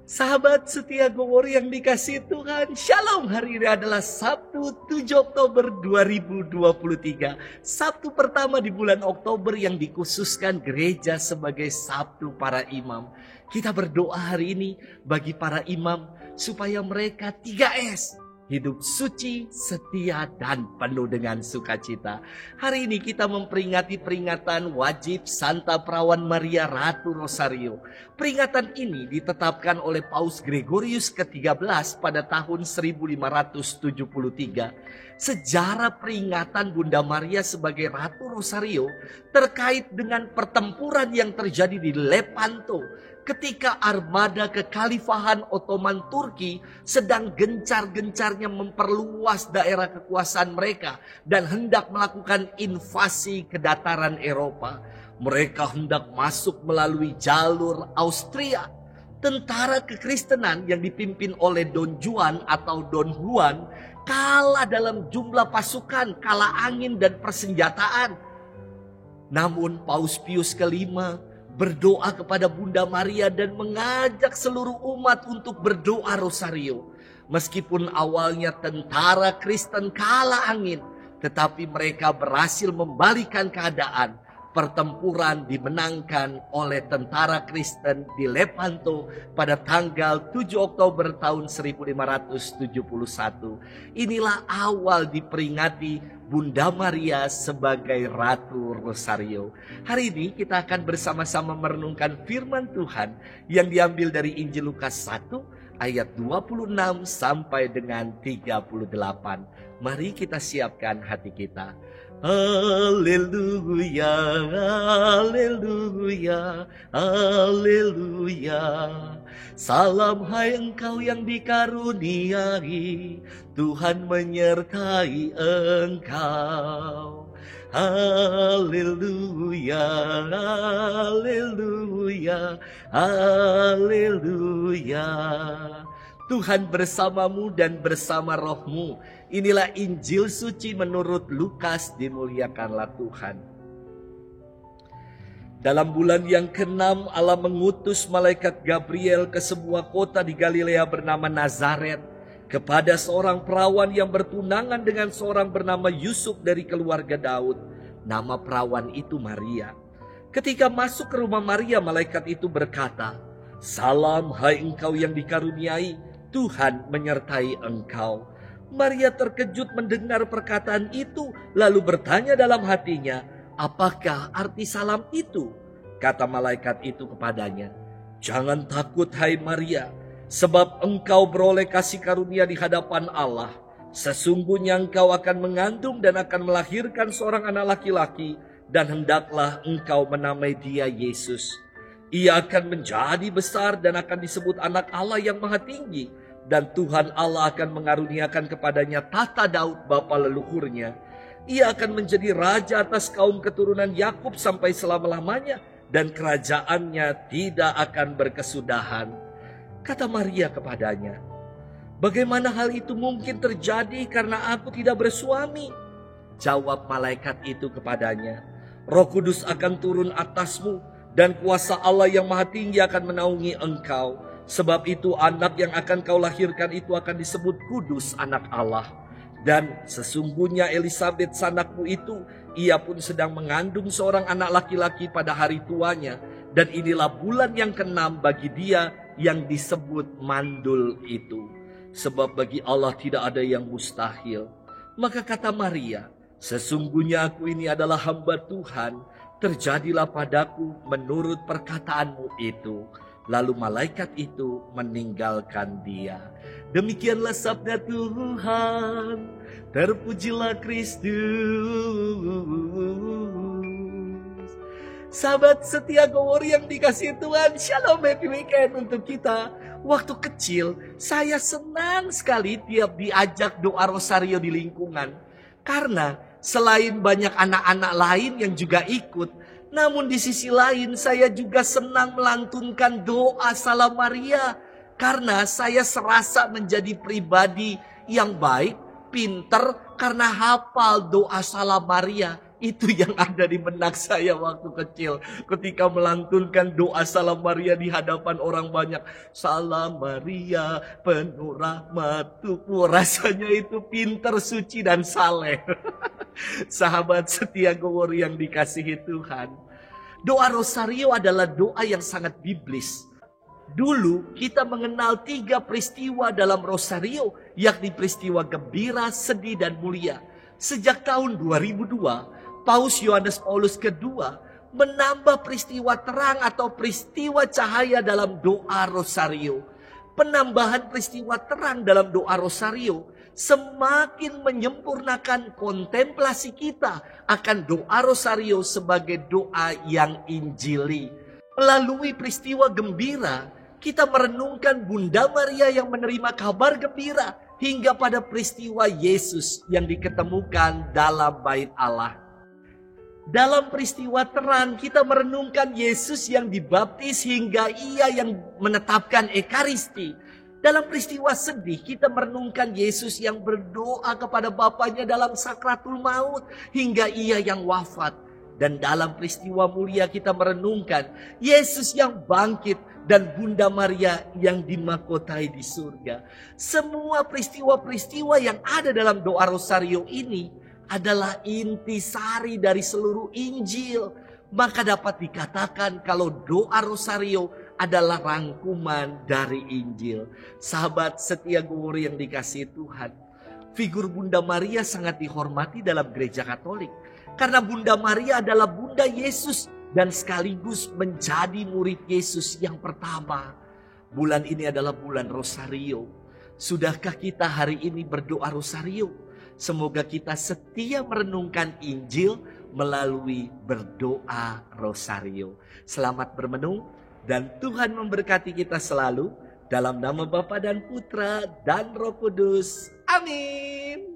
Sahabat setia Gowor yang dikasihi Tuhan, Shalom. Hari ini adalah Sabtu 7 Oktober 2023. Sabtu pertama di bulan Oktober yang dikhususkan gereja sebagai Sabtu para imam. Kita berdoa hari ini bagi para imam supaya mereka 3S. Hidup suci, setia, dan penuh dengan sukacita. Hari ini kita memperingati peringatan wajib Santa Perawan Maria Ratu Rosario. Peringatan ini ditetapkan oleh Paus Gregorius ke-13 pada tahun 1573. Sejarah peringatan Bunda Maria sebagai Ratu Rosario terkait dengan pertempuran yang terjadi di Lepanto ketika armada kekhalifahan Ottoman Turki sedang gencar-gencarnya memperluas daerah kekuasaan mereka dan hendak melakukan invasi ke dataran Eropa. Mereka hendak masuk melalui jalur Austria. Tentara kekristenan yang dipimpin oleh Don Juan atau Don Juan kalah dalam jumlah pasukan, kalah angin dan persenjataan. Namun Paus Pius kelima berdoa kepada Bunda Maria dan mengajak seluruh umat untuk berdoa rosario. Meskipun awalnya tentara Kristen kalah angin, tetapi mereka berhasil membalikan keadaan. Pertempuran dimenangkan oleh tentara Kristen di Lepanto pada tanggal 7 Oktober tahun 1571. Inilah awal diperingati Bunda Maria sebagai Ratu Rosario. Hari ini kita akan bersama-sama merenungkan firman Tuhan yang diambil dari Injil Lukas 1 ayat 26 sampai dengan 38. Mari kita siapkan hati kita. Haleluya, haleluya, haleluya. Salam hai engkau yang dikaruniai, Tuhan menyertai engkau. Haleluya, haleluya, haleluya. Tuhan bersamamu dan bersama rohmu. Inilah Injil suci menurut Lukas, dimuliakanlah Tuhan. Dalam bulan yang ke-6 Allah mengutus malaikat Gabriel ke sebuah kota di Galilea bernama Nazaret kepada seorang perawan yang bertunangan dengan seorang bernama Yusuf dari keluarga Daud. Nama perawan itu Maria. Ketika masuk ke rumah Maria, malaikat itu berkata, "Salam hai engkau yang dikaruniai, Tuhan menyertai engkau." Maria terkejut mendengar perkataan itu, lalu bertanya dalam hatinya, "Apakah arti salam itu?" Kata malaikat itu kepadanya, "Jangan takut hai Maria, sebab engkau beroleh kasih karunia di hadapan Allah. Sesungguhnya engkau akan mengandung dan akan melahirkan seorang anak laki-laki, dan hendaklah engkau menamai dia Yesus. Ia akan menjadi besar dan akan disebut anak Allah yang Maha Tinggi. Dan Tuhan Allah akan mengaruniakan kepadanya tahta Daud bapa leluhurnya. Ia akan menjadi raja atas kaum keturunan Yakub sampai selama-lamanya, dan kerajaannya tidak akan berkesudahan." Kata Maria kepadanya, "Bagaimana hal itu mungkin terjadi karena aku tidak bersuami?" Jawab malaikat itu kepadanya, "Roh Kudus akan turun atasmu, dan kuasa Allah yang Maha Tinggi akan menaungi engkau. Sebab itu anak yang akan kau lahirkan itu akan disebut kudus, anak Allah. Dan sesungguhnya Elisabet sanakmu itu, ia pun sedang mengandung seorang anak laki-laki pada hari tuanya. Dan inilah bulan yang ke-6 bagi dia yang disebut mandul itu. Sebab bagi Allah tidak ada yang mustahil." Maka kata Maria, "Sesungguhnya aku ini adalah hamba Tuhan, terjadilah padaku menurut perkataanmu itu." Lalu malaikat itu meninggalkan dia. Demikianlah sabda Tuhan. Terpujilah Kristus. Sahabat setia Gowor yang dikasihi Tuhan, Shalom, happy weekend untuk kita. Waktu kecil saya senang sekali tiap diajak doa rosario di lingkungan. Karena selain banyak anak-anak lain yang juga ikut, namun di sisi lain saya juga senang melantunkan doa Salam Maria. Karena saya serasa menjadi pribadi yang baik, pinter, karena hafal doa Salam Maria. Itu yang ada di benak saya waktu kecil. Ketika melantunkan doa Salam Maria di hadapan orang banyak. Salam Maria, penuh rahmat Tuhan. Rasanya itu pinter, suci, dan saleh. Sahabat setia Gowor yang dikasihi Tuhan. Doa Rosario adalah doa yang sangat biblis. Dulu kita mengenal 3 peristiwa dalam Rosario, yakni peristiwa gembira, sedih, dan mulia. Sejak tahun 2002, Paus Yohanes Paulus II menambah peristiwa terang atau peristiwa cahaya dalam doa Rosario. Penambahan peristiwa terang dalam doa Rosario semakin menyempurnakan kontemplasi kita akan doa Rosario sebagai doa yang injili. Melalui peristiwa gembira, kita merenungkan Bunda Maria yang menerima kabar gembira hingga pada peristiwa Yesus yang diketemukan dalam bait Allah. Dalam peristiwa terang kita merenungkan Yesus yang dibaptis hingga ia yang menetapkan Ekaristi. Dalam peristiwa sedih kita merenungkan Yesus yang berdoa kepada Bapanya dalam sakratul maut hingga ia yang wafat. Dan dalam peristiwa mulia kita merenungkan Yesus yang bangkit dan Bunda Maria yang dimahkotai di surga. Semua peristiwa-peristiwa yang ada dalam doa Rosario ini adalah intisari dari seluruh Injil. Maka dapat dikatakan kalau doa Rosario adalah rangkuman dari Injil. Sahabat setia Gowor yang dikasihi Tuhan, figur Bunda Maria sangat dihormati dalam gereja Katolik. Karena Bunda Maria adalah Bunda Yesus dan sekaligus menjadi murid Yesus yang pertama. Bulan ini adalah bulan Rosario. Sudahkah kita hari ini berdoa Rosario? Semoga kita setia merenungkan Injil melalui berdoa Rosario. Selamat bermenung dan Tuhan memberkati kita selalu. Dalam nama Bapa dan Putra dan Roh Kudus. Amin.